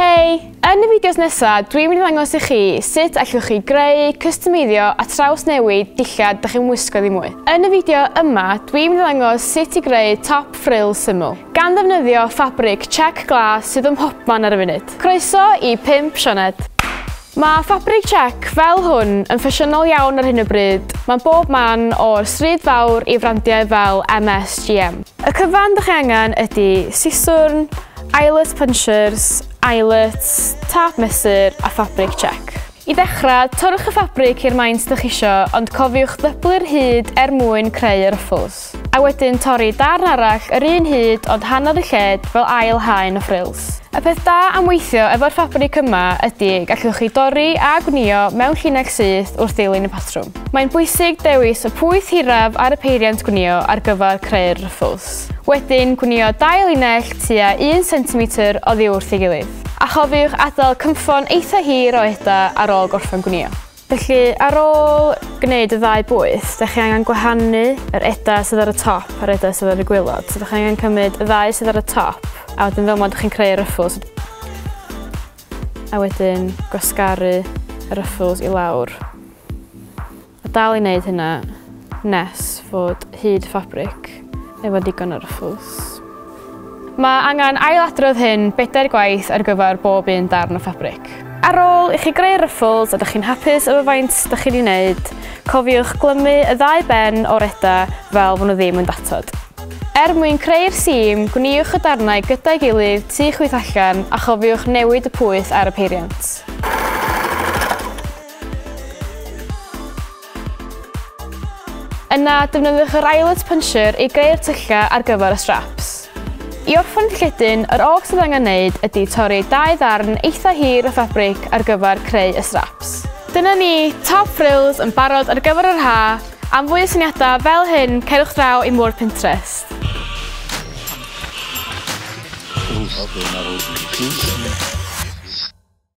Hei! Yn y fideos nesaf, dwi'n mynd i ddangos i chi sut allwch chi greu, customiddio a trawsnewid dillad ydych chi'n wisgo ddim mwy. Yn y fideo yma, dwi'n mynd i ddangos sut i greu top frills syml, gan ddefnyddio ffabrig check glas sydd ym mhopman ar y funud. Croeso i 5 sioned. Mae ffabrig check fel hwn yn ffasiynol iawn ar hyn o bryd. Mae'n bob man o'r stryd fawr i frandiau fel MSGM. Y cyfan ydych chi angen ydy siswrn, eyelet punchers, eyelets, tap mesur a ffabrig check. I ddechrau, torrwch y ffabrig i'r maint ydych chi isio, ond cofiwch ddyblu'r hyd mwyn creu y ruffles. A wedyn torri darn arall yr un hyd ond hanner y lled fel ail haen o frills. Y peth da am weithio efo'r ffabrig yma ydy gallwch chi dorri a gwnïo mewn llinell syth wrth ddilyn y patrwm. Mae'n bwysig dewis y pwyth hiraf ar y peiriant gwnïo ar gyfer creu'r ruffles. Wedyn gwnïo 2 linell tua 1 cm oddi wrth ei gilydd. A chofiwch adael cymffon eitha hir o eda ar ôl gorffen gwnïo. Felly, ar ôl gwneud y 2 bwyth, ydych chi angen gwahanu yr eda sydd ar y top a'r eda sydd ar y gwylod. So, ydych chi angen cymryd y 2 sydd ar y top, a wedyn fel mod chi'n creu ruffles. A wedyn gwasgaru y ruffles i lawr. A dal i wneud hynna nes fod hyd ffabrig efo digon o ruffles. Mae angen ailadrodd hyn 4 gwaith ar gyfer bob un darn o ffabrig. Ar ôl i chi greu ruffles a ydych chi'n hapus efo faint ydych chi wedi wneud, cofiwch glymu y 2 ben o'r eda fel fod nhw ddim yn datod. Mwyn creu'r sim, gwniwch y darnau gyda'i gilydd tu chwyth allan a chofiwch newid y pwyth ar y peiriant. Yna, defnyddiwch yr eyelet puncher i greu'r tylla ar gyfer y straps. I orffen lledyn, yr og sydd angen wneud ydy torri 2 ddarn eitha hir o ffabrig ar gyfer creu y straps. Dyna ni, top frills yn barod ar gyfer yr ha. Am fwy o syniadau fel hyn, cerwch draw i môr Pinterest.